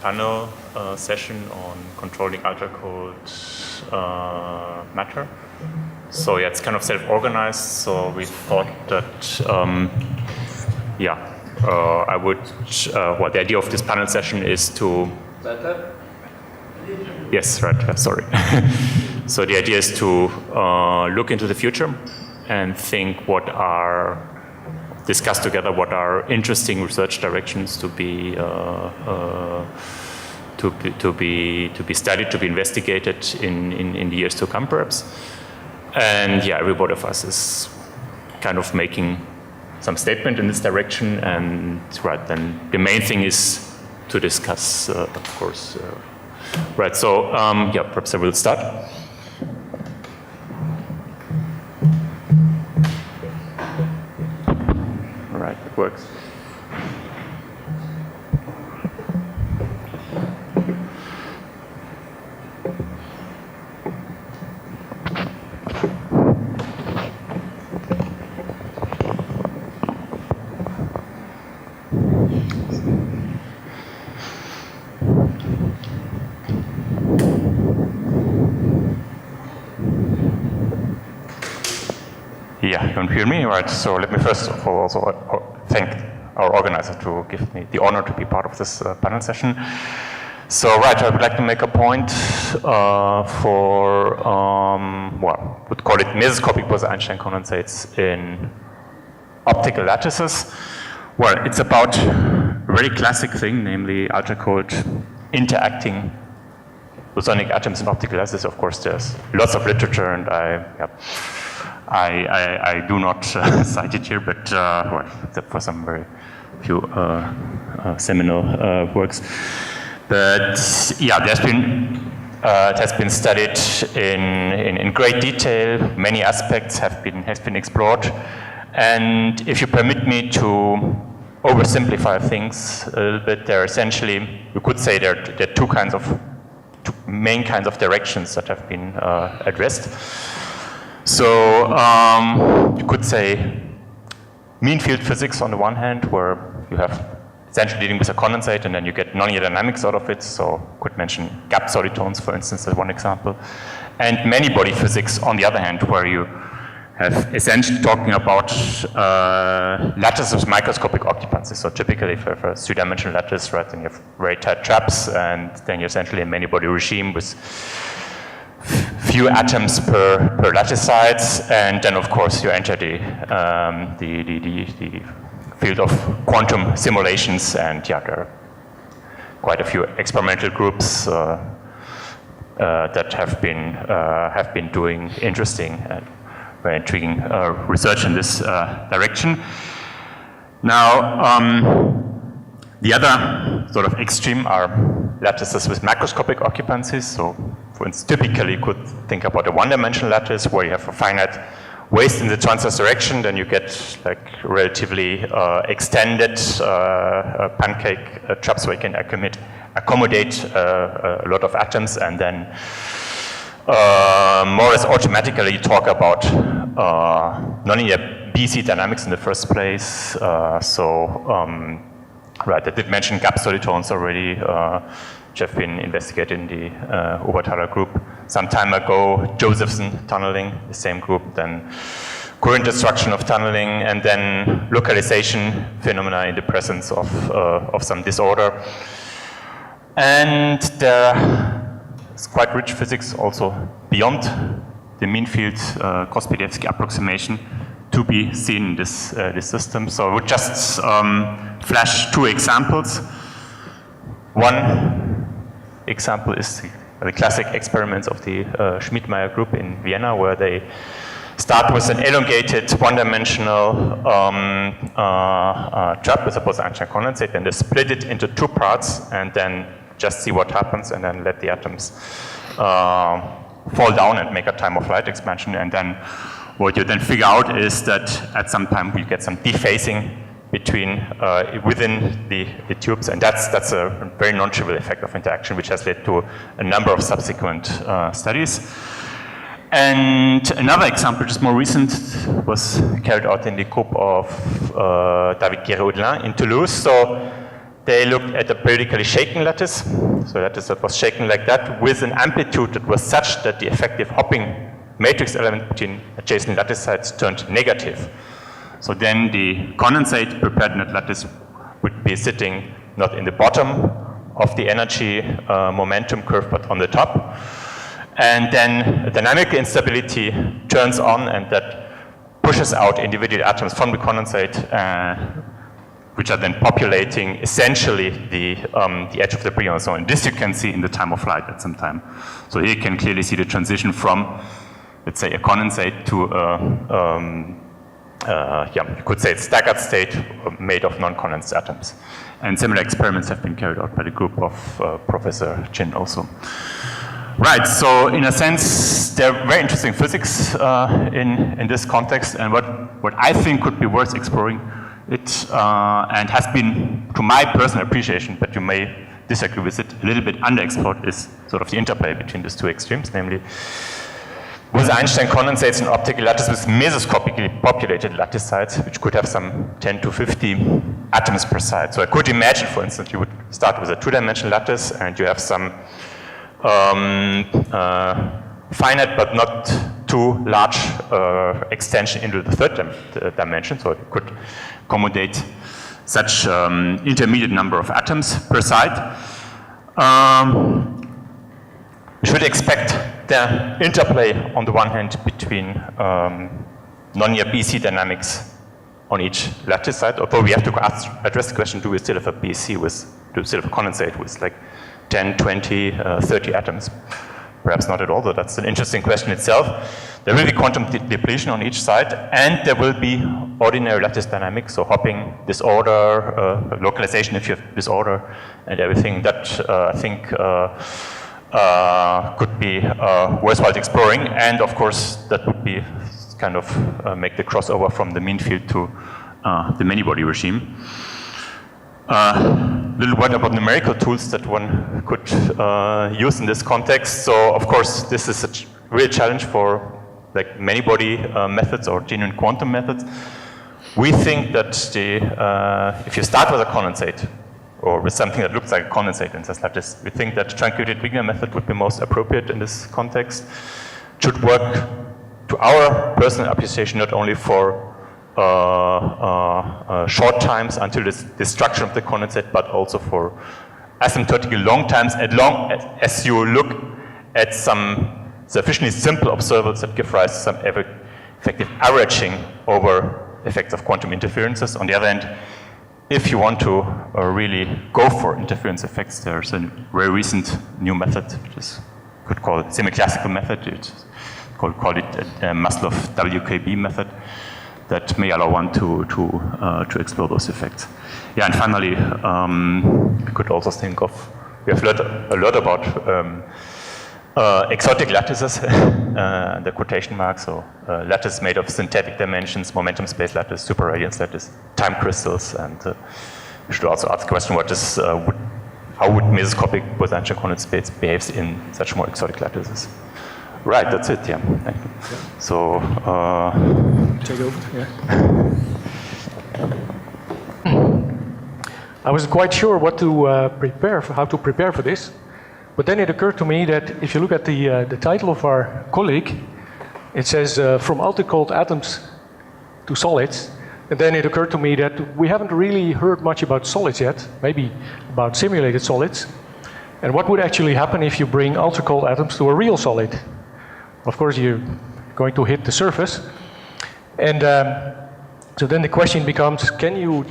panel session on controlling ultra-cold matter. So yeah, it's kind of self-organized. So we thought that I would. Well, the idea of this panel session is to. Yes, right. Sorry. So the idea is to look into the future and think discuss together what are interesting research directions to be studied, to be investigated in the years to come, perhaps. And yeah, everybody of us is kind of making some statement in this direction, and then the main thing is to discuss, of course. So perhaps I will start. All right, it works. Yeah, you don't hear me? Right, so let me first of all also thank our organizer to give me the honor to be part of this panel session. So I would like to make a point would call it mesoscopic Bose-Einstein condensates in optical lattices. Well, it's about a very classic thing, namely ultra-cold interacting bosonic atoms in optical lattices. Of course, there's lots of literature, and I do not cite it here, but except for some very few seminal works. But yeah, it has been studied in great detail. Many aspects has been explored, and if you permit me to oversimplify things a little bit, you could say there are two main kinds of directions that have been addressed. So you could say mean field physics on the one hand, where you have essentially dealing with a condensate and then you get nonlinear dynamics out of it. So could mention gap solitones, for instance, as one example. And many body physics on the other hand, where you have essentially talking about lattices with microscopic occupancy. So typically if you have a three-dimensional lattice, right, then you have very tight traps, and then you're essentially a many-body regime with few atoms per lattice size, and then of course you enter the field of quantum simulations, and there are quite a few experimental groups that have been doing interesting and very intriguing research in this direction. Now, the other sort of extreme are lattices with macroscopic occupancies. So, for instance, typically you could think about a one-dimensional lattice where you have a finite waist in the transverse direction, then you get like relatively extended pancake traps where you can accommodate a lot of atoms, and then more or less automatically you talk about nonlinear BC dynamics in the first place. I did mention gap solitones already, which have been investigated in the Oberthaler group some time ago. Josephson tunneling, the same group, then current destruction of tunneling, and then localization phenomena in the presence of some disorder. And there's quite rich physics also beyond the mean field Kospedevsky approximation to be seen in this system. So I would just flash two examples. One example is the classic experiments of the Schmidtmeyer group in Vienna, where they start with an elongated one-dimensional trap with a Bose-Einstein condensate, and they split it into two parts and then just see what happens, and then let the atoms fall down and make a time-of-flight expansion. And then what you then figure out is that at some time we get some dephasing within the tubes, and that's a very non-trivial effect of interaction, which has led to a number of subsequent studies. And another example, just more recent, was carried out in the group of David Guéret-Audelin in Toulouse. So they looked at a periodically shaken lattice, so lattice that was shaken like that, with an amplitude that was such that the effective hopping matrix element between adjacent lattice sites turned negative. So then the condensate prepared in that lattice would be sitting not in the bottom of the energy momentum curve, but on the top. And then dynamic instability turns on, and that pushes out individual atoms from the condensate, which are then populating essentially the edge of the Brillouin. And so on. This you can see in the time of flight at some time. So here you can clearly see the transition from, let's say, a condensate to you could say it's staggered state made of non-condensed atoms. And similar experiments have been carried out by the group of Professor Chin also. Right, so in a sense, there are very interesting physics in this context, and what I think could be worth exploring it, and has been, to my personal appreciation, but you may disagree with it, a little bit underexplored, is sort of the interplay between these two extremes, namely, with Einstein condensates and optical lattice with mesoscopically populated lattice sites, which could have some 10 to 50 atoms per site. So I could imagine, for instance, you would start with a two-dimensional lattice, and you have some finite but not too large extension into the third dimension, so it could accommodate such intermediate number of atoms per site. We should expect the interplay on the one hand between nonlinear BC dynamics on each lattice site, although we have to address the question, do we still have a BC do we still have a condensate with like 10, 20, 30 atoms? Perhaps not at all, though that's an interesting question itself. There will be quantum depletion on each side, and there will be ordinary lattice dynamics, so hopping, disorder, localization if you have disorder, and everything that I think could be worthwhile exploring. And of course, that would be kind of make the crossover from the mean field to the many-body regime. Little word about numerical tools that one could use in this context. So, of course, this is a real challenge for like many-body methods or genuine quantum methods. We think that if you start with a condensate, or with something that looks like a condensate in this lattice, we think that Trank-Wigner method would be most appropriate in this context. It should work to our personal appreciation, not only for short times until the destruction of the condensate, but also for asymptotically long times, as long as you look at some sufficiently simple observables that give rise to some effective averaging over effects of quantum interferences. On the other hand, if you want to really go for interference effects, there's a very recent new method, which is could call it semi-classical method. It's call it a Maslov WKB method that may allow one to explore those effects. Yeah, and finally, we could also think of, we have learned a lot about exotic lattices, the quotation marks, so lattice made of synthetic dimensions, momentum space lattice, superradiance lattice, time crystals, and we should also ask the question, what is, how would mesoscopic Bose-Einstein condensate space behaves in such more exotic lattices? Right, that's it, yeah. Thank you. Yeah. So, take over, yeah. I wasn't quite sure what to prepare for, how to prepare for this. But then it occurred to me that if you look at the title of our colleague, it says from ultra-cold atoms to solids. And then it occurred to me that we haven't really heard much about solids yet, maybe about simulated solids. And what would actually happen if you bring ultra-cold atoms to a real solid? Of course, you're going to hit the surface. And so then the question becomes, can you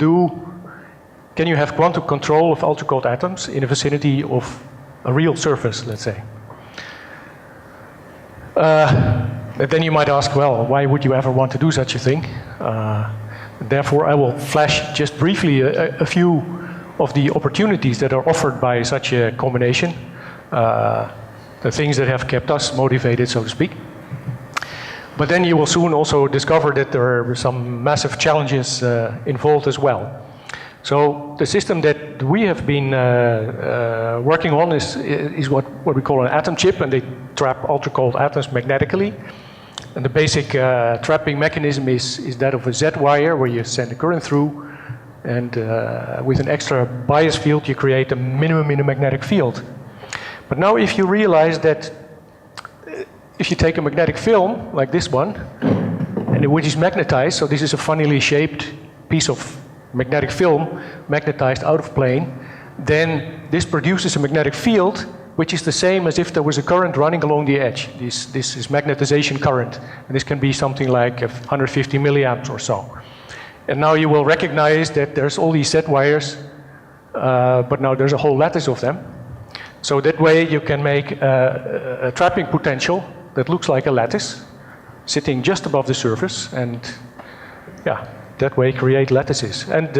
have quantum control of ultra-cold atoms in the vicinity of a real surface, let's say? And then you might ask, well, why would you ever want to do such a thing? Therefore, I will flash just briefly a few of the opportunities that are offered by such a combination, the things that have kept us motivated, so to speak. But then you will soon also discover that there are some massive challenges involved as well. So the system that we have been working on is what we call an atom chip, and they trap ultra-cold atoms magnetically. And the basic trapping mechanism is that of a Z wire, where you send a current through, and with an extra bias field you create a minimum in a magnetic field. But now if you realize that if you take a magnetic film like this one, and which is magnetized, so this is a funnily shaped piece of magnetic film magnetized out of plane, then this produces a magnetic field which is the same as if there was a current running along the edge. This is magnetization current, and this can be something like 150 milliamps or so. And now you will recognize that there's all these Z wires, but now there's a whole lattice of them. So that way you can make a trapping potential that looks like a lattice, sitting just above the surface, and yeah, that way create lattices. And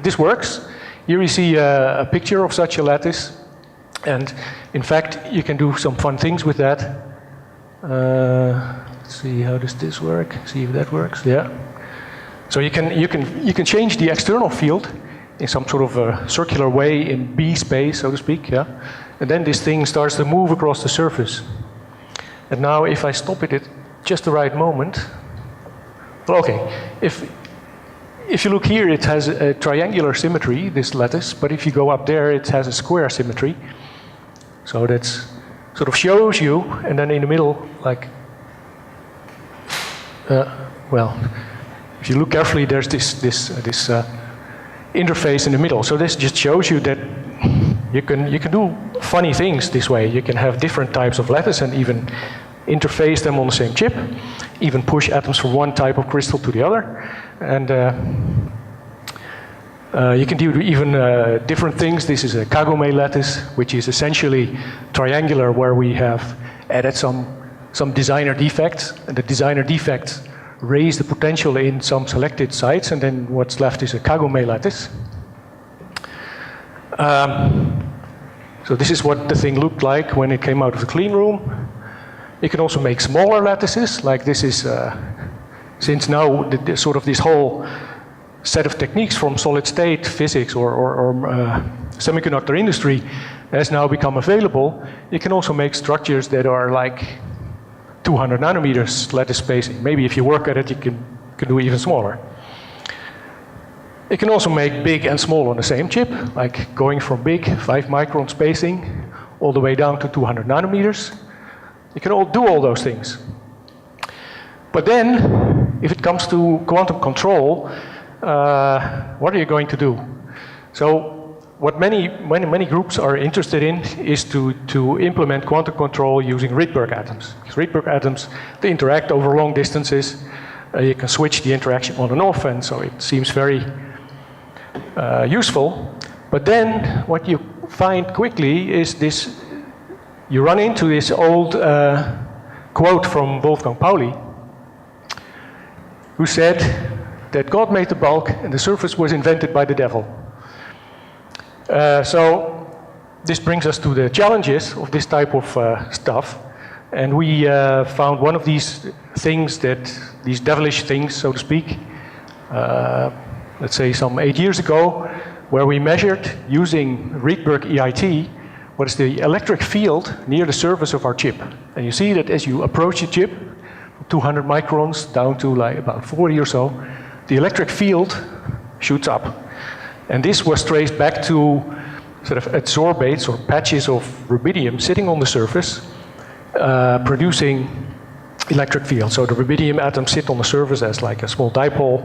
this works. Here you see a picture of such a lattice, and in fact you can do some fun things with that. Let's see, how does this work? See if that works. Yeah. So you can change the external field in some sort of a circular way in B space, so to speak. Yeah. And then this thing starts to move across the surface. And now if I stop it at just the right moment, well, okay, if you look here, it has a triangular symmetry, this lattice, but if you go up there, it has a square symmetry. So that's sort of shows you, and then in the middle, like, well, if you look carefully, there's this interface in the middle. So this just shows you that you can do funny things this way. You can have different types of lattice and even interface them on the same chip, even push atoms from one type of crystal to the other. And you can do even different things. This is a Kagome lattice, which is essentially triangular, where we have added some designer defects, and the designer defects raise the potential in some selected sites, and then what's left is a Kagome lattice. So this is what the thing looked like when it came out of the clean room. You can also make smaller lattices, like this is, since now the sort of this whole set of techniques from solid state physics or semiconductor industry has now become available. You can also make structures that are like 200 nanometers lattice spacing. Maybe if you work at it, you can do even smaller. You can also make big and small on the same chip, like going from big 5 micron spacing all the way down to 200 nanometers. You can do all those things. But then, if it comes to quantum control, what are you going to do? So what many groups are interested in is to implement quantum control using Rydberg atoms. Because Rydberg atoms, they interact over long distances. You can switch the interaction on and off, and so it seems very useful. But then what you find quickly is this, you run into this old quote from Wolfgang Pauli, who said that God made the bulk and the surface was invented by the devil. So this brings us to the challenges of this type of stuff. And we found one of these things, these devilish things, so to speak, let's say some 8 years ago, where we measured using Rydberg EIT what is the electric field near the surface of our chip. And you see that as you approach the chip, 200 microns down to like about 40 or so, the electric field shoots up. And this was traced back to sort of adsorbates or patches of rubidium sitting on the surface, producing electric fields. So the rubidium atoms sit on the surface as like a small dipole,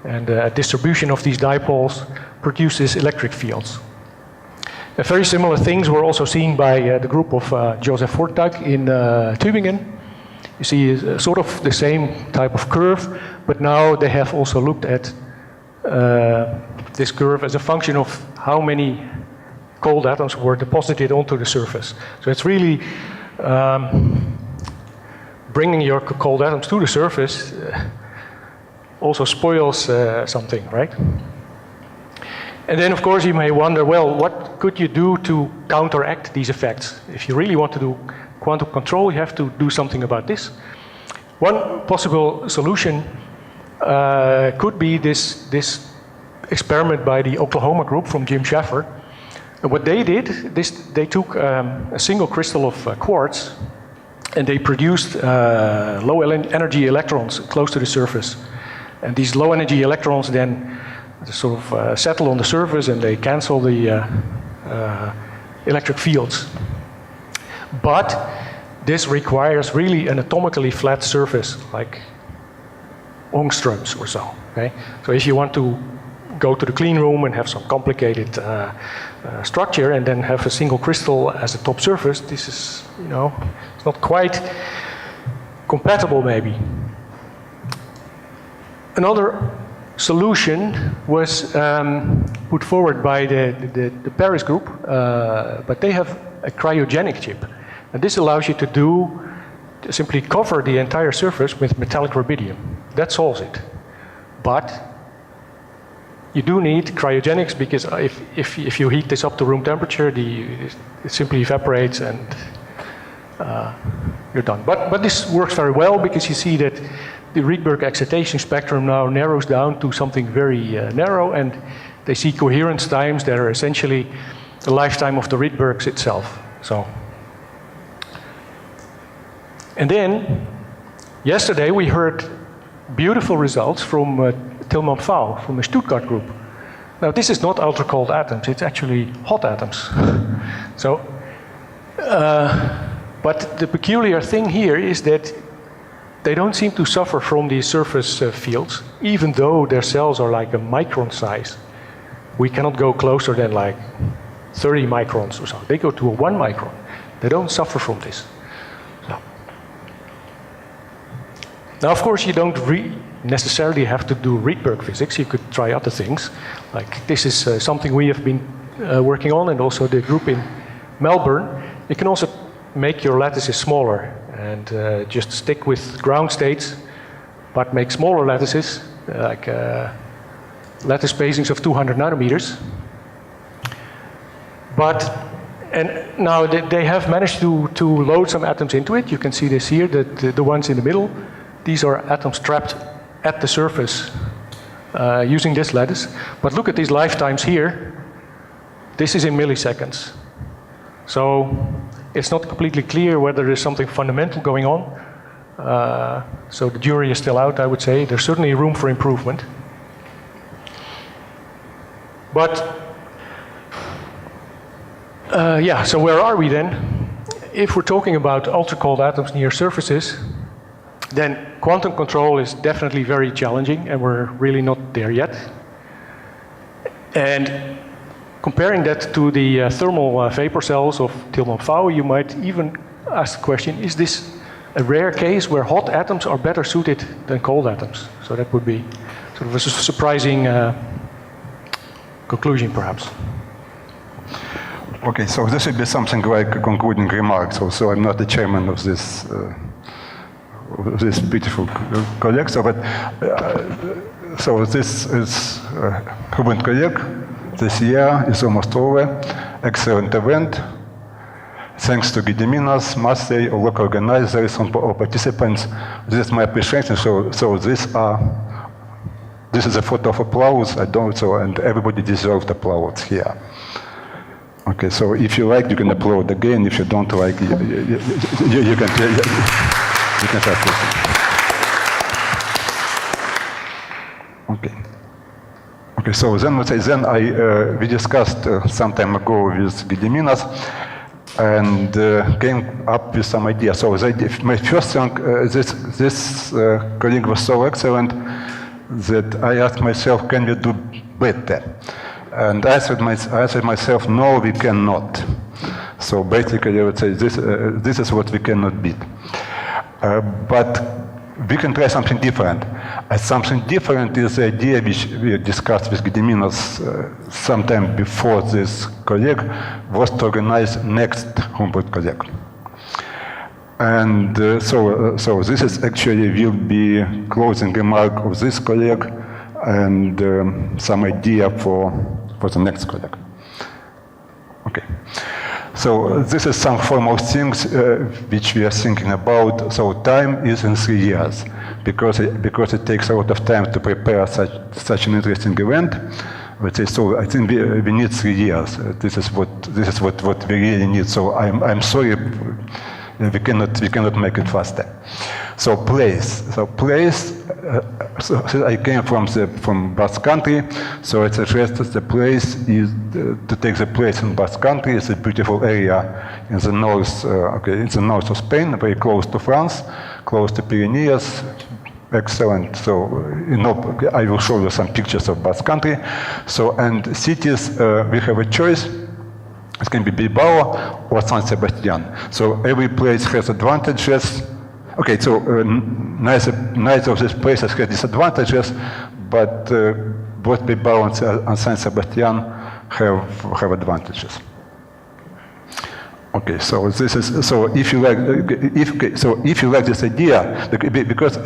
and a distribution of these dipoles produces electric fields. Very similar things were also seen by the group of Joseph Fortag in Tübingen. You see sort of the same type of curve, but now they have also looked at this curve as a function of how many cold atoms were deposited onto the surface. So it's really bringing your cold atoms to the surface also spoils something, right? And then of course you may wonder, well, what could you do to counteract these effects? If you really want to do quantum control, you have to do something about this. One possible solution could be this experiment by the Oklahoma group from Jim Schaffer. And what they did, they took a single crystal of quartz, and they produced low energy electrons close to the surface. And these low energy electrons then sort of settle on the surface and they cancel the electric fields. But this requires really an atomically flat surface, like angstroms or so. Okay? So if you want to go to the clean room and have some complicated structure and then have a single crystal as a top surface, this is, it's not quite compatible maybe. Another solution was put forward by the Paris group, but they have a cryogenic chip. And this allows you to simply cover the entire surface with metallic rubidium. That solves it. But you do need cryogenics because if you heat this up to room temperature, it simply evaporates and you're done. But this works very well because you see that the Rydberg excitation spectrum now narrows down to something very narrow, and they see coherence times that are essentially the lifetime of the Rydbergs itself. So, and then yesterday we heard beautiful results from Tilman Pfau from the Stuttgart group. Now this is not ultra cold atoms, it's actually hot atoms. So, but the peculiar thing here is that they don't seem to suffer from these surface fields, even though their cells are like a micron size. We cannot go closer than like 30 microns or so. They go to a 1 micron. They don't suffer from this. So. Now, of course, you don't necessarily have to do Rydberg physics. You could try other things. Like this is something we have been working on, and also the group in Melbourne. You can also make your lattices smaller and just stick with ground states, but make smaller lattices, like lattice spacings of 200 nanometers. And now they have managed to load some atoms into it. You can see this here, the ones in the middle. These are atoms trapped at the surface using this lattice. But look at these lifetimes here. This is in milliseconds. So it's not completely clear whether there's something fundamental going on. So the jury is still out, I would say. There's certainly room for improvement. But yeah, so where are we then? If we're talking about ultra-cold atoms near surfaces, then quantum control is definitely very challenging, and we're really not there yet. And comparing that to the thermal vapor cells of Tilman Pfau, you might even ask the question, is this a rare case where hot atoms are better suited than cold atoms? So that would be sort of a surprising conclusion, perhaps. Okay, so this would be something like a concluding remark. So I'm not the chairman of this beautiful collection, but so this is Rubin colleague. This year is almost over. Excellent event. Thanks to Gediminas, Massey, all local organizers, all participants. This is my appreciation. So this is a photo of applause. And everybody deserves applause here. Okay, so if you like, you can applaud again. If you don't like, you can start listening. Okay. Okay, so then we discussed some time ago with Gediminas and came up with some ideas. So my first thing, this colleague was so excellent that I asked myself, can we do better? And I answered myself, no, we cannot. So basically, I would say this is what we cannot beat. But we can try something different. Something different is the idea which we discussed with Gediminas sometime before this colleague, was to organize next Humboldt colleague. And so this is actually will be closing remark of this colleague and some idea for the next colleague. Okay. So this is some formal things which we are thinking about. So time is in 3 years because it takes a lot of time to prepare such an interesting event. So I think we need 3 years. This is what we really need. So I'm sorry We cannot make it faster. So place. So I came from Basque Country. So it suggests the place is to take the place in Basque Country. It's a beautiful area in the north. In the north of Spain, very close to France, close to Pyrenees. Excellent. So, I will show you some pictures of Basque Country. So, and cities, we have a choice. It can be Bilbao or San Sebastian. So every place has advantages. Okay, so neither of these places has disadvantages, but both Bilbao and San Sebastian have advantages. Okay, so this is if you like this idea, because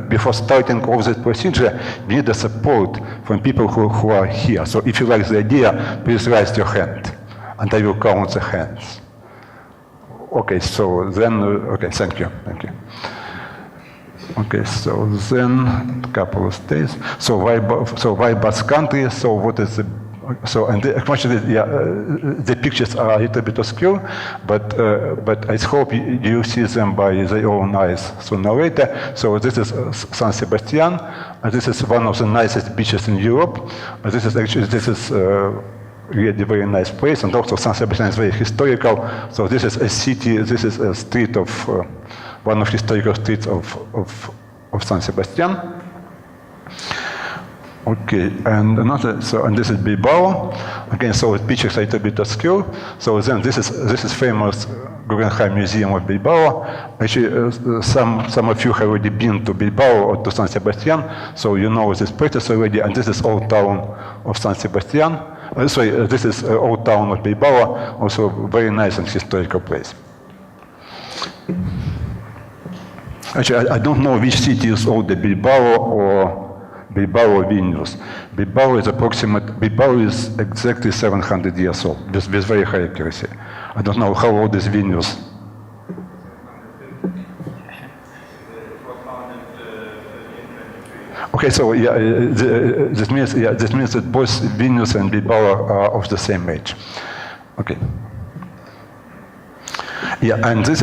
before starting all this procedure, we need the support from people who are here. So if you like the idea, please raise your hand, and I will count the hands. Okay, so then thank you. Okay, so then a couple of states. So why Basque Country? So what is the actually, the pictures are a little bit obscure, but I hope you see them by your own eyes sooner or later. So this is San Sebastian. This is one of the nicest beaches in Europe. This is really very nice place, and also San Sebastian is very historical. So this is a city. This is a street of one of historical streets of San Sebastian. Okay, and this is Bilbao. Again, so the pictures are a little bit obscure. So then this is famous Guggenheim Museum of Bilbao. Actually, some of you have already been to Bilbao or to San Sebastian, so you know this place already. And this is old town of San Sebastian. This is old town of Bilbao, also very nice and historical place. Actually, I don't know which city is older, Bilbao or Vilnius. Bilbao is exactly 700 years old, with very high accuracy. I don't know how old is Vilnius. Okay, so this means that both Vilnius and Bilbao are of the same age. Okay. Yeah, and this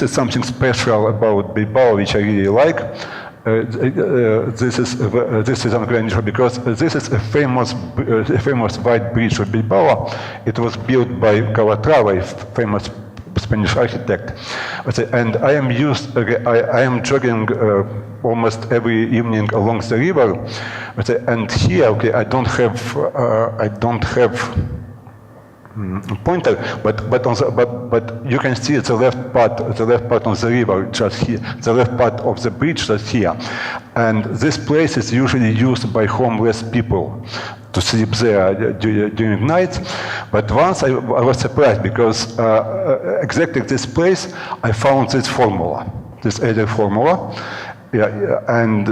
is something special about Bilbao, which I really like. This is unusual because this is a famous white bridge of Bilbao. It was built by Calatrava, a famous Spanish architect. And I am jogging almost every evening along the river. And here, I don't have pointer, but you can see the left part on the river just here, the left part of the bridge just here, and this place is usually used by homeless people to sleep there during night. But once I was surprised because exactly this place I found this formula, this Euler formula. And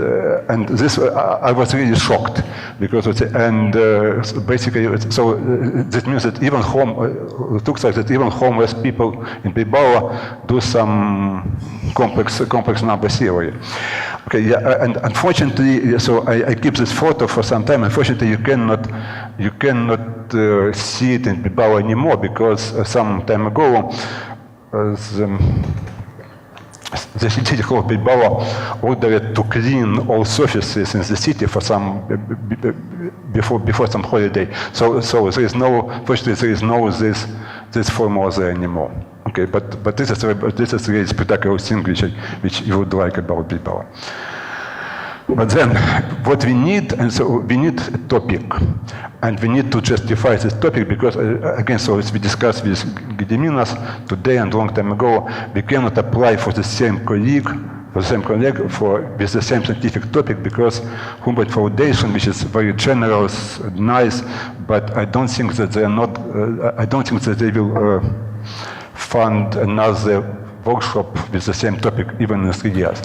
this I was really shocked because basically this means that even it looks like that even homeless people in Bilbao do some complex number theory. Okay, and unfortunately, so I keep this photo for some time. Unfortunately, you cannot see it in Bilbao anymore because some time ago. The city of Bilbao ordered to clean all surfaces in the city for before some holiday. So there is no this formula there anymore. Okay, but this is really spectacular thing which you would like about Bilbao. But then, what we need, we need a topic, and we need to justify this topic because, again, so as we discussed with Gediminas today and long time ago, we cannot apply for the same colleague with the same scientific topic because Humboldt Foundation, which is very generous, nice, but I don't think that they will fund another workshop with the same topic even in 3 years.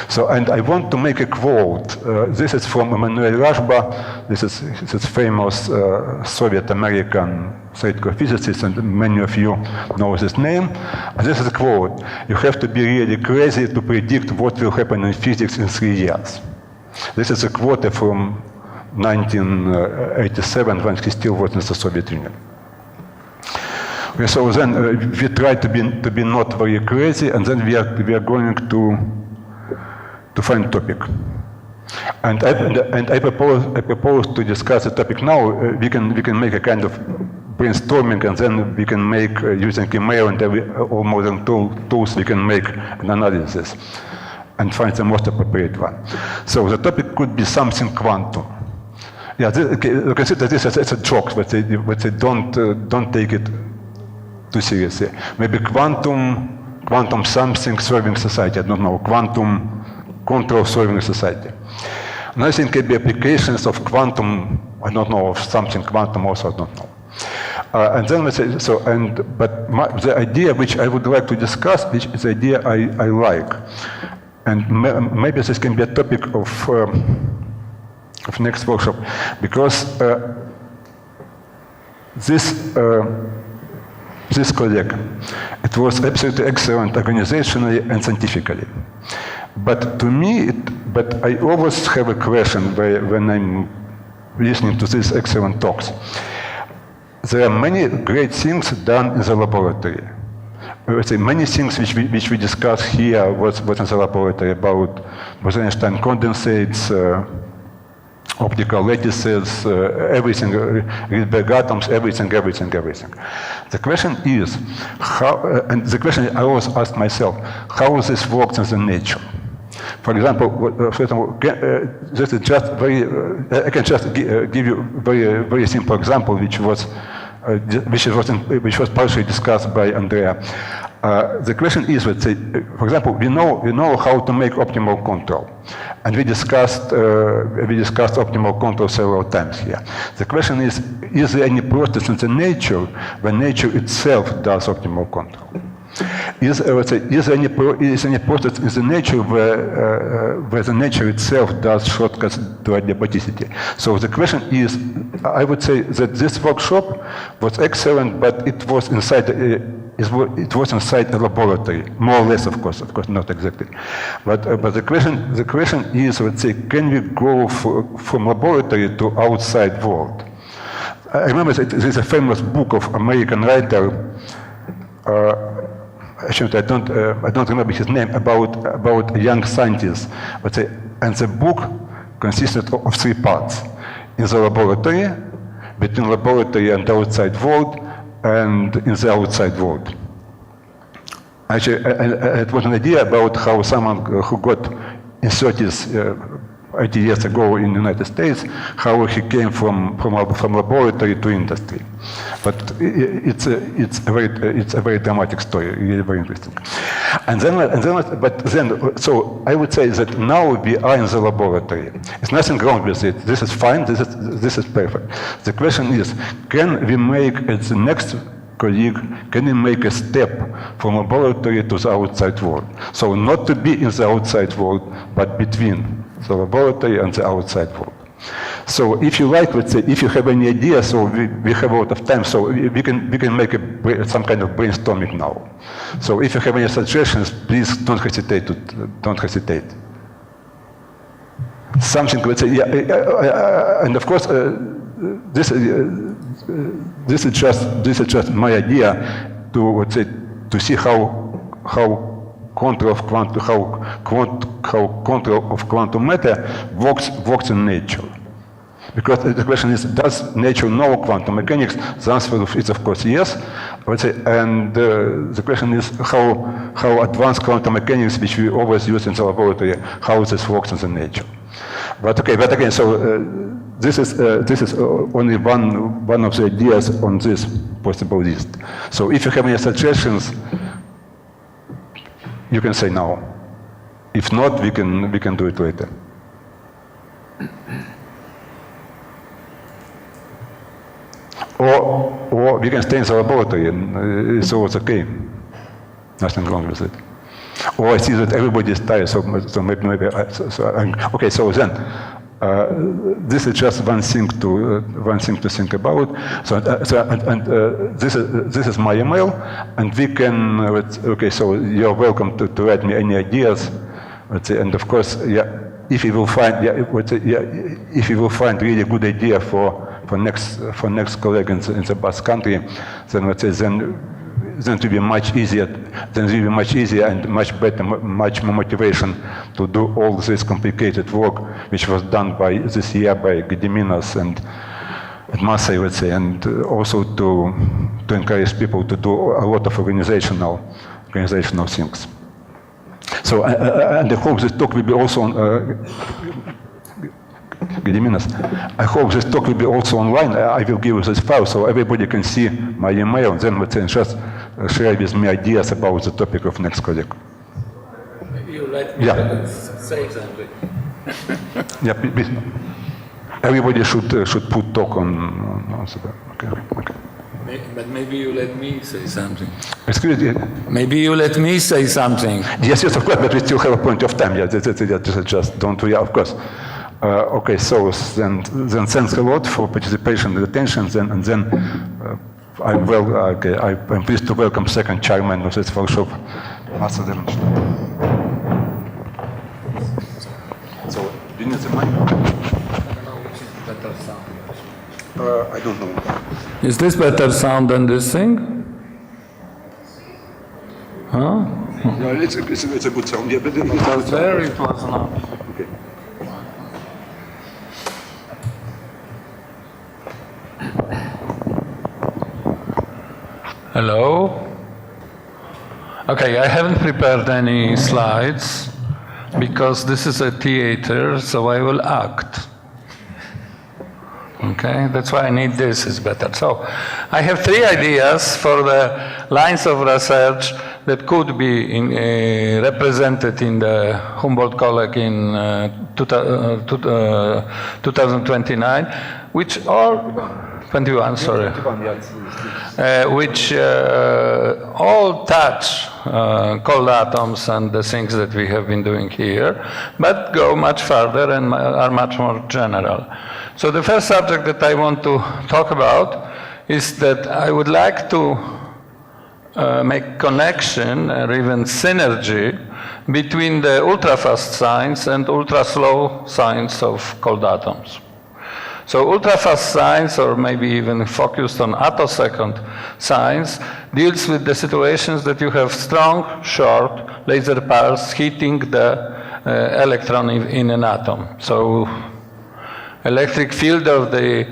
So, and I want to make a quote. This is from Emanuel Rashba. This is famous Soviet-American theoretical physicist, and many of you know this name. And this is a quote: "You have to be really crazy to predict what will happen in physics in 3 years." This is a quote from 1987 when he still was in the Soviet Union. So then we try to be not very crazy, and then we are going to find topic. And I propose to discuss the topic now. We can make a kind of brainstorming, and then we can make using email and all modern tools. We can make an analysis and find the most appropriate one. So the topic could be something quantum. Yeah, consider this as a joke, but they don't take it too seriously. Maybe quantum something serving society. I don't know. Quantum control serving society. And I think maybe applications of quantum. I don't know, of something quantum also. I don't know. And then we say so. The idea which I would like to discuss, which is the idea I like, and maybe this can be a topic of next workshop, because this colleague, it was absolutely excellent organizationally and scientifically. But to me, but I always have a question when I'm listening to these excellent talks. There are many great things done in the laboratory. Let's say many things which we discuss here was in the laboratory about Bose-Einstein condensates, optical lattices, everything, Rydberg atoms, everything. The question is how, and the question I always ask myself, how this works in the nature. For example, this is just I can just give you very simple example, which was partially discussed by Andrea. The question is, let's say, for example, we know how to make optimal control, and we discussed optimal control several times here. The question is there any process in the nature when nature itself does optimal control? Is there any process in the nature where the nature itself does shortcuts to adiabaticity? So the question is, I would say that this workshop was excellent, but it was inside a laboratory, more or less, of course, not exactly. But the question is, let's say, can we go from laboratory to outside world? I remember that there's a famous book of American writer. Actually, I don't remember his name, about a young scientist. And the book consisted of 3 parts: in the laboratory, between laboratory and outside world, and in the outside world. Actually, it was an idea about how someone who got in 30s, 80 years ago in the United States, how he came from laboratory to industry. But it's a very dramatic story, really very interesting. So I would say that now we are in the laboratory. There's nothing wrong with it. This is fine. This is perfect. The question is, can we make at the next colleague, can we make a step from laboratory to the outside world? So not to be in the outside world, but between the laboratory and the outside world. So if you like, let's say, if you have any idea, so we have a lot of time, so we can make some kind of brainstorming now. So if you have any suggestions, please don't hesitate. Something, let's say, and of course, this is just my idea to, let's say, to see how control of quantum matter works in nature. Because the question is, does nature know quantum mechanics? The answer is, of course, yes. Let's say, and the question is how advanced quantum mechanics, which we always use in the laboratory, how this works in the nature. But again, so this is only one of the ideas on this possible list. So if you have any suggestions, you can say now. If not, we can do it later. Or we can stay in the laboratory, and so it's okay. Nothing wrong with it. Or I see that everybody is tired, so maybe okay. So then, this is just one thing to think about. So this is my email, and we can. Okay, so you're welcome to write me any ideas. Let's say, and of course, yeah, if you will find really good idea for next colleague in the Basque Country, then let's say then it will be much easier. Then it will be much easier and much better, much more motivation to do all this complicated work, which was done this year by Gediminas and Masai, let's say, and also to encourage people to do a lot of organizational things. So, and I hope this talk will be also on, Gediminas, I hope this talk will be also online. I will give you this file so everybody can see my email, and then let's say, just share with me ideas about the topic of next colleague. You let me say something. Yeah, please. Everybody should put talk on the okay. But maybe you let me say something. Excuse me. Maybe you let me say something. Yes, of course, but we still have a point of time. Yeah, just don't worry, of course. Okay, so then thanks a lot for participation and attention. Then I'm pleased to welcome second chairman of this workshop, Marcel Derensch. So, do you need the mic? I don't know. Is this better sound than this thing? Huh? No, it's a good sound. Yeah, but it sounds Very close enough. Okay. Hello? Okay, I haven't prepared any slides because this is a theater, so I will act. Okay, that's why I need this, is better. So, I have three ideas for the lines of research that could be represented in the Humboldt Colloq in 2029, which are 21, sorry, which all touch cold atoms and the things that we have been doing here, but go much further and are much more general. So the first subject that I want to talk about is that I would like to make connection or even synergy between the ultra-fast science and ultra-slow science of cold atoms. So ultra-fast science, or maybe even focused on attosecond science, deals with the situations that you have strong, short laser pulse hitting the electron in an atom. So electric field of the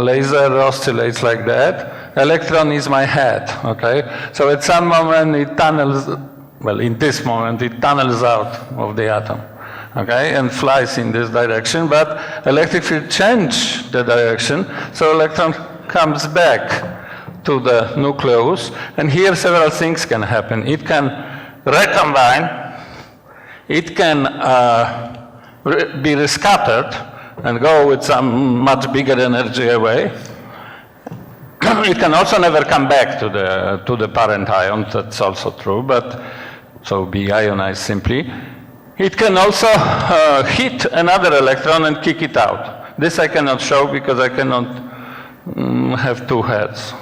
laser oscillates like that. Electron is my head, okay? So at some moment it tunnels, well, in this moment it tunnels out of the atom, okay, and flies in this direction, but electric field change the direction, so electron comes back to the nucleus, and here several things can happen. It can recombine, it can be rescattered and go with some much bigger energy away. It can also never come back to the parent ion, that's also true, but so be ionized simply. It can also hit another electron and kick it out. This I cannot show because I cannot have two heads.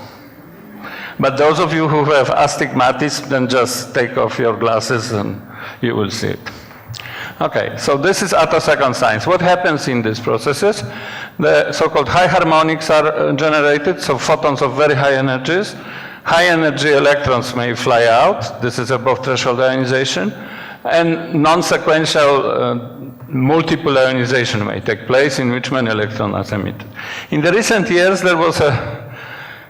But those of you who have astigmatism, then just take off your glasses and you will see it. Okay, so this is attosecond science. What happens in these processes? The so-called high harmonics are generated, so photons of very high energies. High energy electrons may fly out. This is above threshold ionization. And non-sequential multiple ionization may take place in which many electrons are emitted. In the recent years, there was a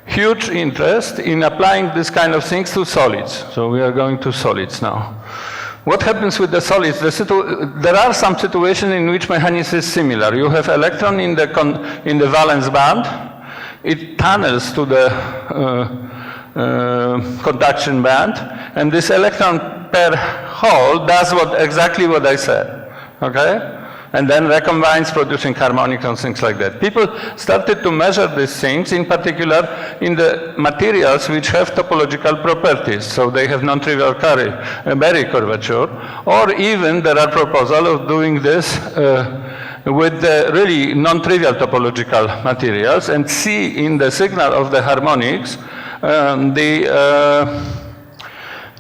huge interest in applying this kind of things to solids. So we are going to solids now. What happens with the solids? There are some situations in which mechanism is similar. You have electron in the valence band. It tunnels to the conduction band, and this electron pair hole does exactly what I said, okay? And then recombines, producing harmonics and things like that. People started to measure these things, in particular in the materials which have topological properties. So they have non-trivial Berry curvature, or even there are proposals of doing this with the really non-trivial topological materials and see in the signal of the harmonics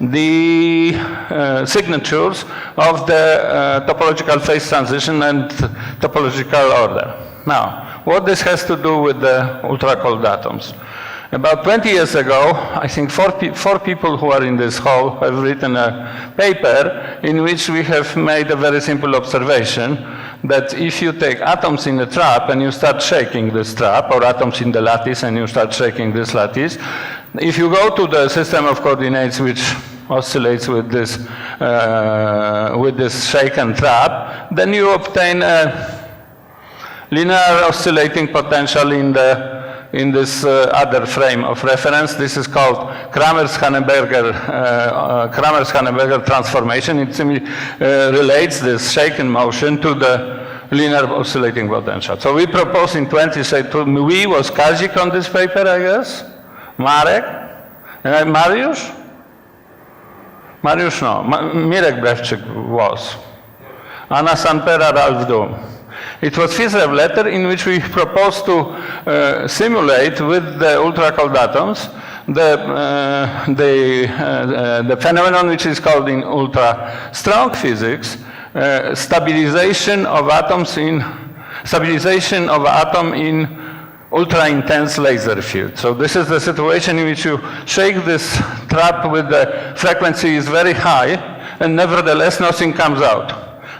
the signatures of the topological phase transition and topological order. Now, what this has to do with the ultra-cold atoms. About 20 years ago, I think four people who are in this hall have written a paper in which we have made a very simple observation that if you take atoms in a trap and you start shaking this trap, or atoms in the lattice and you start shaking this lattice, if you go to the system of coordinates which oscillates with this shaken trap, then you obtain a linear oscillating potential in this other frame of reference. This is called Kramers-Hanneberger transformation. It simply relates this shaken motion to the linear oscillating potential. So we propose in 20, we was Kazik on this paper, I guess, Marek, and Mariusz? Mariusz, no, Mirek Brewczyk was, Anna Sanpera, Ralph Doom. It was FISREV letter in which we proposed to simulate with the ultra-cold atoms the phenomenon which is called in ultra-strong physics stabilization of atom in ultra-intense laser field. So this is the situation in which you shake this trap with the frequency is very high and nevertheless nothing comes out.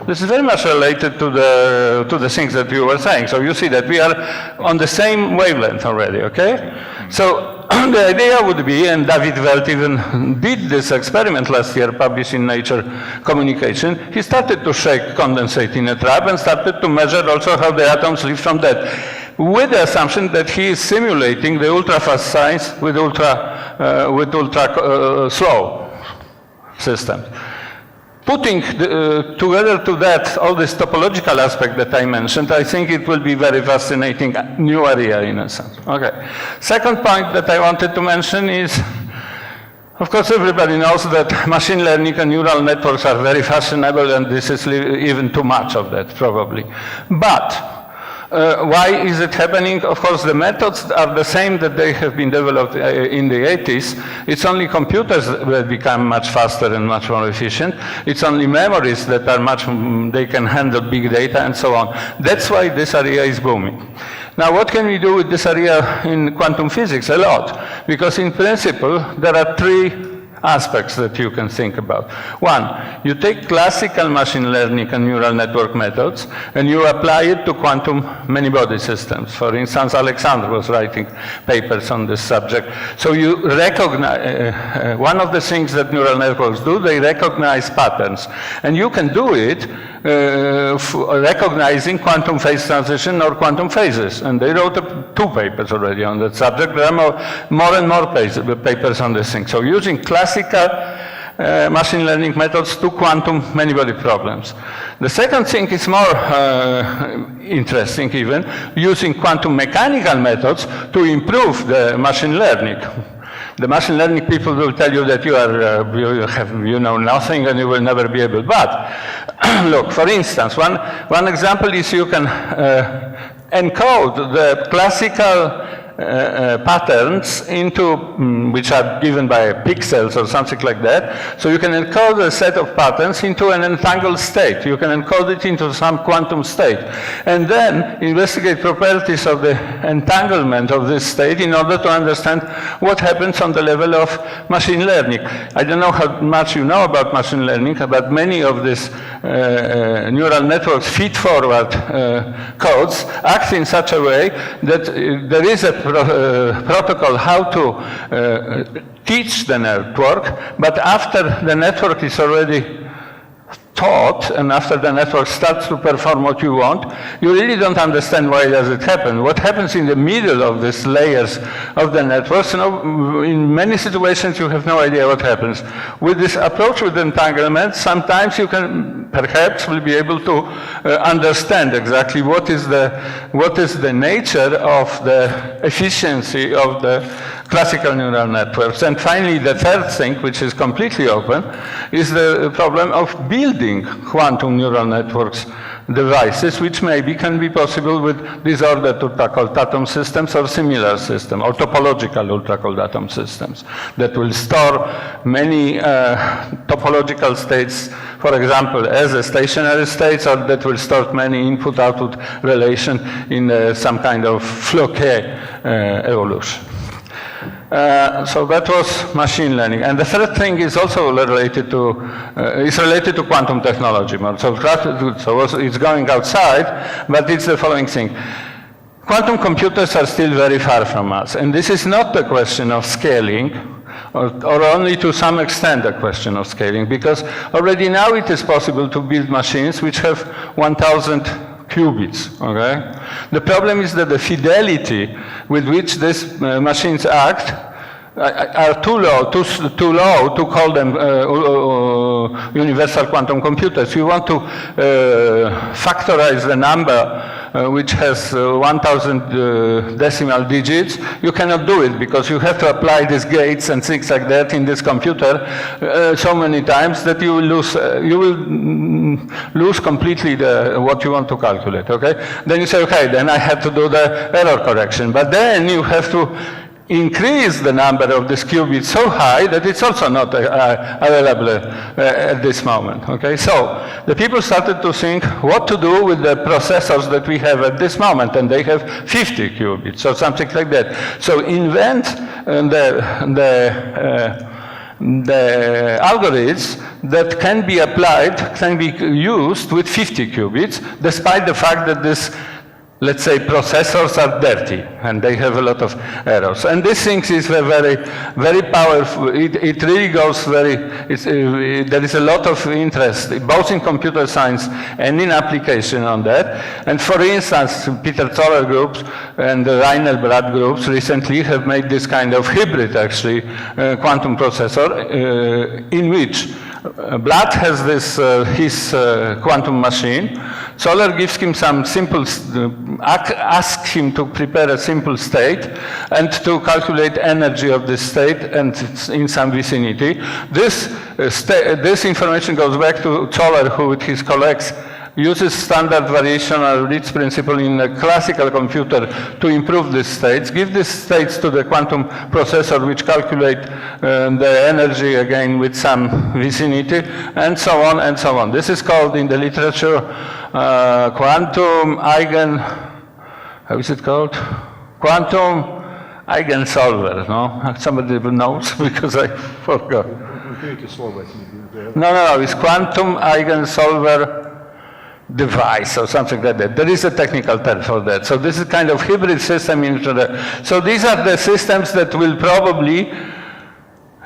This is very much related to the things that you were saying. So you see that we are on the same wavelength already, okay? So the idea would be, and David Welt even did this experiment last year, published in Nature Communication. He started to shake condensate in a trap and started to measure also how the atoms lift from that, with the assumption that he is simulating the ultra-fast science with ultra slow systems. Putting together to that all this topological aspect that I mentioned, I think it will be very fascinating new area in a sense. Okay. Second point that I wanted to mention is, of course, everybody knows that machine learning and neural networks are very fashionable, and this is even too much of that, probably. But why is it happening? Of course, the methods are the same that they have been developed in the 80s. It's only computers that become much faster and much more efficient. It's only memories that are they can handle big data and so on. That's why this area is booming. Now, what can we do with this area in quantum physics? A lot. Because in principle, there are three aspects that you can think about. One, you take classical machine learning and neural network methods and you apply it to quantum many-body systems. For instance, Alexander was writing papers on this subject. So you recognize, one of the things that neural networks do, they recognize patterns. And you can do it recognizing quantum phase transition or quantum phases. And they wrote two papers already on that subject. There are more and more papers on this thing. So using classical machine learning methods to quantum many-body problems. The second thing is more interesting even, using quantum mechanical methods to improve the machine learning. The machine learning people will tell you that you know nothing and you will never be able. But look, for instance, one example is you can encode the classical patterns into, which are given by pixels or something like that. So you can encode a set of patterns into an entangled state. You can encode it into some quantum state. And then investigate properties of the entanglement of this state in order to understand what happens on the level of machine learning. I don't know how much you know about machine learning, but many of these neural networks feed-forward codes act in such a way that there is a protocol how to teach the network, but after the network is already taught and after the network starts to perform what you want, you really don't understand why does it happen. What happens in the middle of these layers of the networks, in many situations you have no idea what happens. With this approach with entanglement, sometimes you can perhaps will be able to understand exactly what is the nature of the efficiency of the classical neural networks. And finally, the third thing, which is completely open, is the problem of building quantum neural networks devices, which maybe can be possible with disordered ultra-cold atom systems or similar systems, or topological ultra-cold atom systems that will store many topological states for example, as a stationary state, or that will store many input-output relation in some kind of Floquet evolution. So that was machine learning. And the third thing is also related to quantum technology. So it's going outside, but it's the following thing. Quantum computers are still very far from us. And this is not a question of scaling, or only to some extent a question of scaling, because already now it is possible to build machines which have 1,000 qubits, okay? The problem is that the fidelity with which these machines act are too low to call them universal quantum computers. You want to factorize the number which has 1,000 decimal digits. You cannot do it because you have to apply these gates and things like that in this computer so many times that you will lose completely what you want to calculate, okay? Then you say, okay, then I have to do the error correction. But then you have to increase the number of these qubits so high that it's also not available at this moment, okay? So the people started to think what to do with the processors that we have at this moment, and they have 50 qubits or something like that. So invent the algorithms that can be applied, can be used with 50 qubits, despite the fact that this, let's say, processors are dirty and they have a lot of errors. And this thing is very, very powerful. It really goes very, there is a lot of interest, both in computer science and in application on that. And for instance, Peter Zoller groups and the Rainer Blatt groups recently have made this kind of hybrid, actually, quantum processor, in which Blatt has this, his quantum machine. Zoller gives him some simple, asks him to prepare a simple state and to calculate energy of this state and it's in some vicinity. This information goes back to Zoller, who with his colleagues uses standard variation or Ritz principle in a classical computer to improve these states, give these states to the quantum processor which calculate the energy again with some vicinity, and so on and so on. This is called in the literature quantum eigen, how is it called? Quantum eigensolver, no? Somebody knows because I forgot. No, it's quantum eigensolver device or something like that. There is a technical term for that. So this is kind of hybrid system. So these are the systems that will probably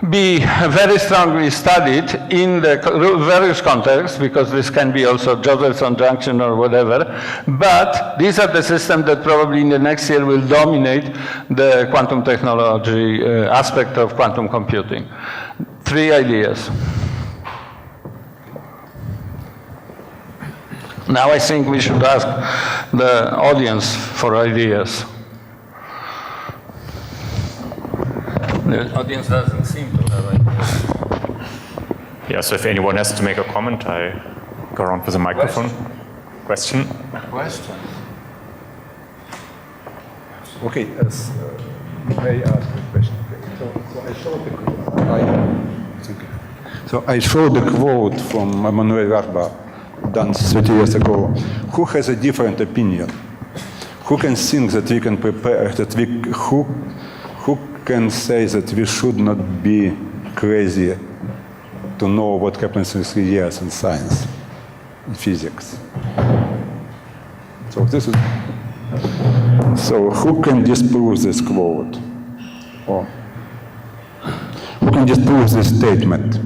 be very strongly studied in the various contexts, because this can be also Josephson junction or whatever. But these are the systems that probably in the next year will dominate the quantum technology aspect of quantum computing. 3 ideas. Now I think we should ask the audience for ideas. The audience doesn't seem to have ideas. Yeah, so if anyone has to make a comment, I go around with a microphone. Question? Okay, may I ask a question? So I showed a quote from Emmanuel Varba done 30 years ago. Who has a different opinion? Who can think that we can prepare, that we, who can say that we should not be crazy to know what happens in 3 years in science, in physics? So this is, so who can disprove this quote? Or who can disprove this statement?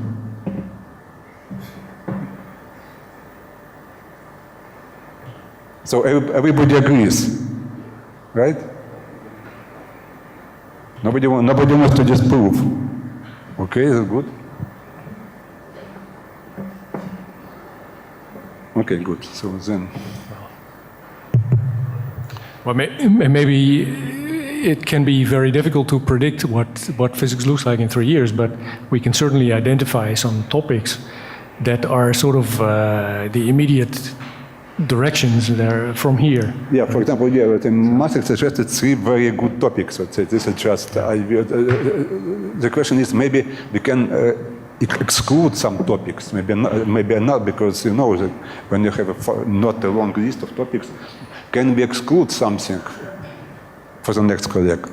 So everybody agrees, right? Nobody wants to disprove. Okay, is it good? Okay, good. So then. Well, maybe it can be very difficult to predict what physics looks like in 3 years, but we can certainly identify some topics that are sort of the immediate directions there from here. Yeah, for example, Maastricht suggested 3 very good topics. Let's say this is just. The question is maybe we can exclude some topics, maybe not, because you know that when you have not a long list of topics, can we exclude something for the next colleague?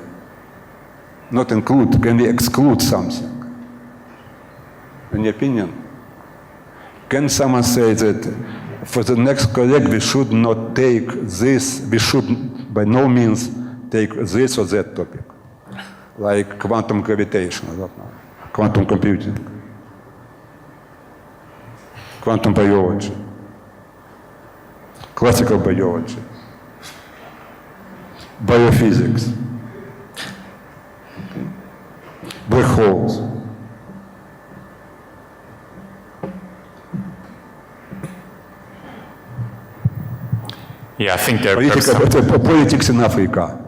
Not include, can we exclude something? Any opinion? Can someone say that for the next colleague we should not take this, we should by no means take this or that topic? Like quantum gravitation, I don't know, quantum computing, quantum biology, classical biology, biophysics, black holes. Yeah, I think there are politics in Africa.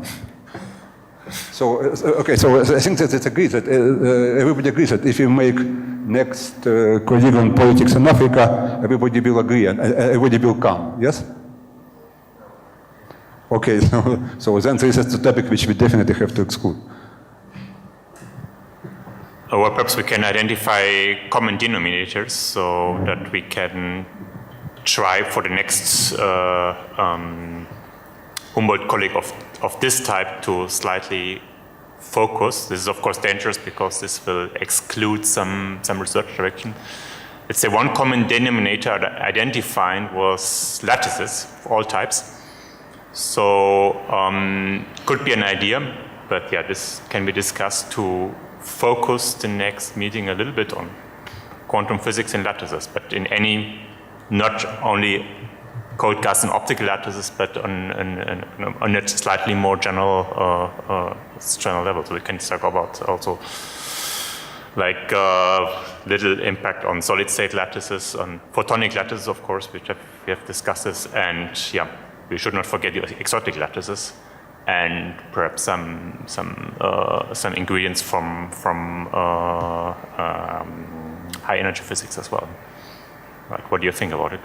So, okay, so I think that it agrees that everybody agrees that if you make next colleague on politics in Africa, everybody will agree and everybody will come, yes? Okay, so then this is the topic which we definitely have to exclude. Or perhaps we can identify common denominators so that we can try for the next Humboldt colleague of this type to slightly focus. This is of course dangerous because this will exclude some research direction. Let's say one common denominator identifying was lattices of all types. So could be an idea, but yeah, this can be discussed to focus the next meeting a little bit on quantum physics and lattices, but in any, not only cold gas and optical lattices, but on a slightly more general level. So we can talk about also like little impact on solid state lattices, on photonic lattices, of course, which we have discussed this, and yeah, we should not forget the exotic lattices, and perhaps some ingredients from high energy physics as well. Like, what do you think about it?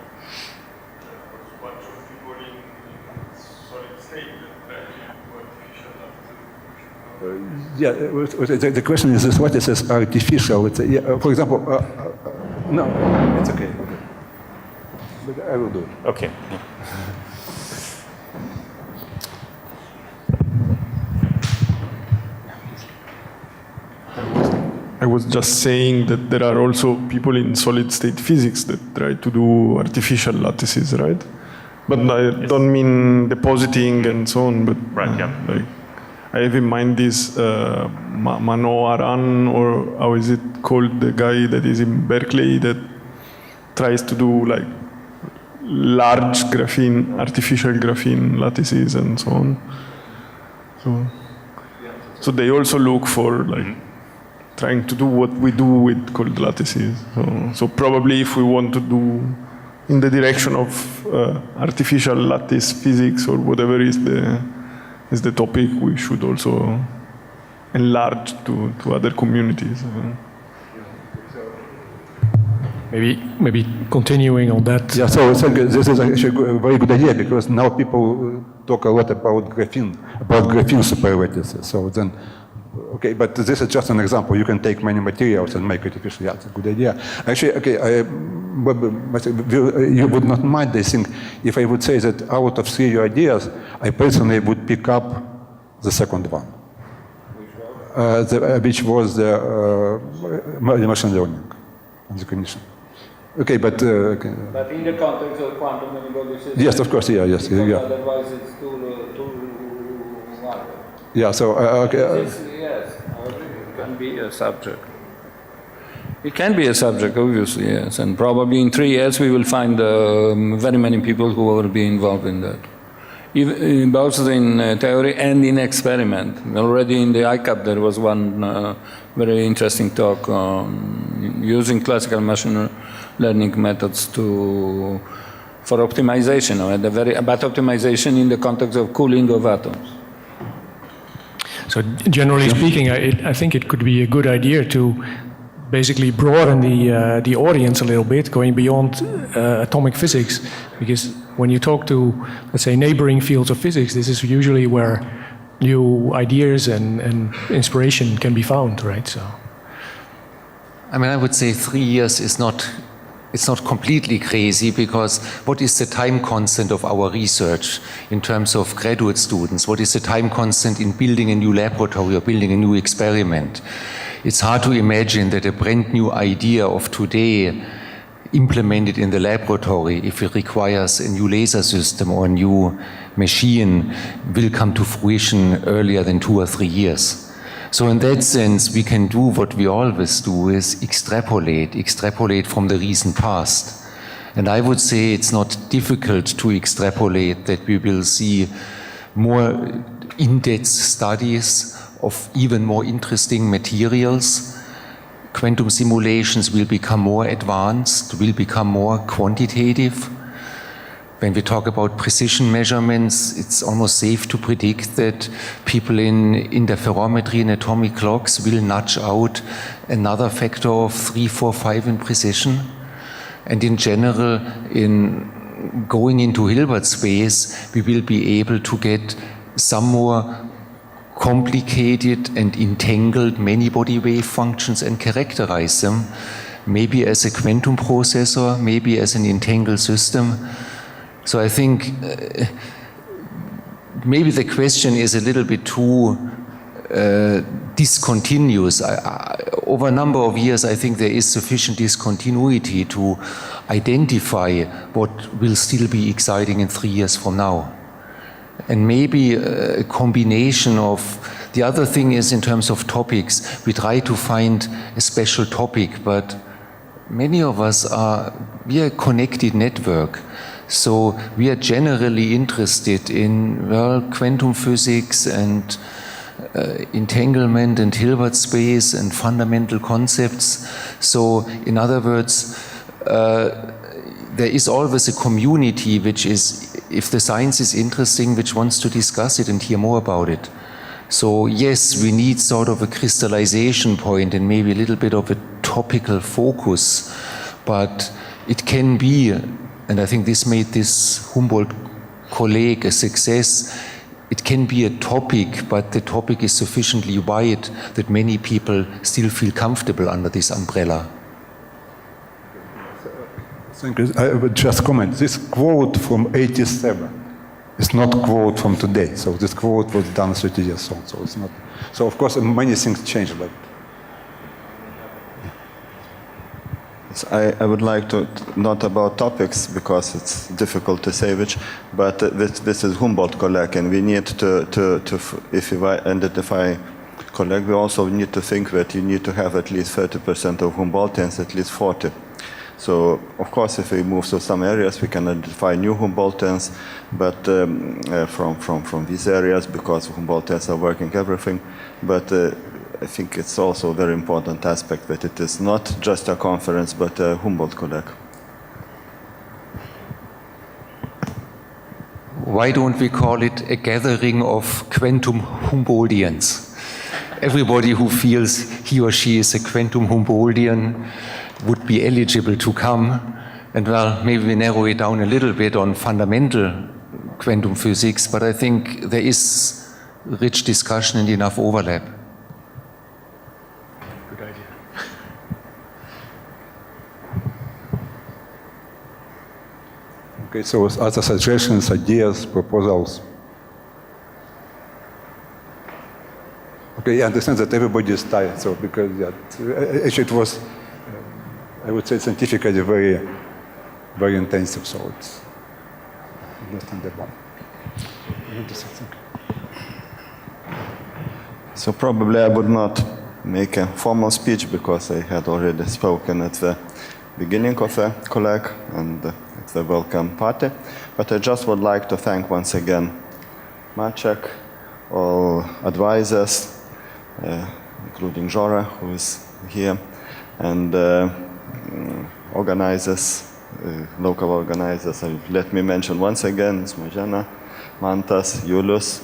Yeah, the question is this, what is this artificial? It's for example, no, it's okay. But I will do it. Okay. I was just saying that there are also people in solid state physics that try to do artificial lattices, right? But I don't mean depositing and so on, but right, yeah. Like, I have in mind this Mano Aran, or how is it called, the guy that is in Berkeley that tries to do like large graphene, artificial graphene lattices and so on. So they also look for like trying to do what we do with cold lattices. So probably if we want to do in the direction of artificial lattice physics or whatever is the topic, we should also enlarge to other communities. Maybe continuing on that. Yeah, so this is actually a very good idea, because now people talk a lot about graphene superlattices. So then, okay, but this is just an example. You can take many materials and make artificial. Yeah, it's a good idea. Actually, okay, you would not mind, I think, if I would say that out of 3 ideas, I personally would pick up the second one. Which was the machine learning and the cognition. Okay, but... okay. But in the context of quantum hypothesis... Yes, of course, yeah, yes. Yeah. Otherwise it's too hard. Yeah, so... okay. Yes, it can be a subject. It can be a subject, obviously, yes. And probably in 3 years we will find very many people who will be involved in that. Both in theory and in experiment. Already in the ICAP there was one very interesting talk on using classical machine learning methods for optimization, about optimization in the context of cooling of atoms. So generally speaking, I think it could be a good idea to basically broaden the audience a little bit, going beyond atomic physics, because when you talk to, let's say, neighboring fields of physics, this is usually where new ideas and inspiration can be found, right? So I mean, I would say 3 years is not, it's not completely crazy, because what is the time constant of our research in terms of graduate students? What is the time constant in building a new laboratory or building a new experiment? It's hard to imagine that a brand new idea of today implemented in the laboratory, if it requires a new laser system or a new machine, will come to fruition earlier than 2 or 3 years. So in that sense, we can do what we always do, is extrapolate from the recent past. And I would say it's not difficult to extrapolate that we will see more in-depth studies of even more interesting materials. Quantum simulations will become more advanced, will become more quantitative. When we talk about precision measurements, it's almost safe to predict that people in interferometry and atomic clocks will nudge out another factor of 3, 4, 5 in precision. And in general, in going into Hilbert space, we will be able to get some more complicated and entangled many-body wave functions and characterize them, maybe as a quantum processor, maybe as an entangled system. So I think maybe the question is a little bit too discontinuous. Over a number of years, I think there is sufficient discontinuity to identify what will still be exciting in 3 years from now. And maybe a combination of, the other thing is in terms of topics, we try to find a special topic, but many of us we are a connected network. So we are generally interested in, well, quantum physics and entanglement and Hilbert space and fundamental concepts. So in other words, there is always a community which is, if the science is interesting, which wants to discuss it and hear more about it. So yes, we need sort of a crystallization point and maybe a little bit of a topical focus, but it can be, and I think this made this Humboldt colleague a success, it can be a topic, but the topic is sufficiently wide that many people still feel comfortable under this umbrella. Thank you. I would just comment. This quote from 87 is not quote from today. So this quote was done 30 years old. So it's not. So of course many things change, but. I would like to, not about topics because it's difficult to say which, but this is Humboldt colleague, and we need to if you identify colleague, we also need to think that you need to have at least 30% of Humboldtians, at least 40. So, of course, if we move to some areas, we can identify new Humboldtians, but from these areas, because Humboldtians are working everything. But I think it's also a very important aspect that it is not just a conference, but a Humboldt colleague. Why don't we call it a gathering of quantum Humboldtians? Everybody who feels he or she is a quantum Humboldtian would be eligible to come. And well, maybe we narrow it down a little bit on fundamental quantum physics, but I think there is rich discussion and enough overlap. Good idea. Okay, so other suggestions, ideas, proposals? Okay, I understand that everybody is tired, so because actually it was, I would say, scientifically very, very intensive, so it's understandable. So probably I would not make a formal speech because I had already spoken at the beginning of the colleague and at the welcome party. But I just would like to thank once again Maciek, all advisors, including Zsora, who is here, and organizers, local organizers. Let me mention once again Smažena, Mantas, Julius,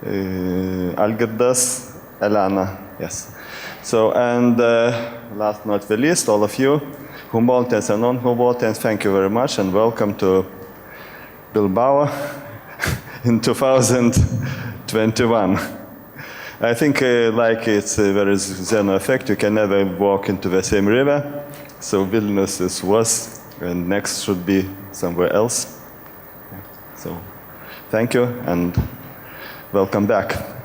Algirdas, Elena, yes. So, and last but not the least, all of you, Humboldtians and non-Humboldtians, thank you very much and welcome to Bilbao in 2021. I think like there is Zeno effect, you can never walk into the same river. So Vilnius was, and next should be somewhere else. So thank you and welcome back.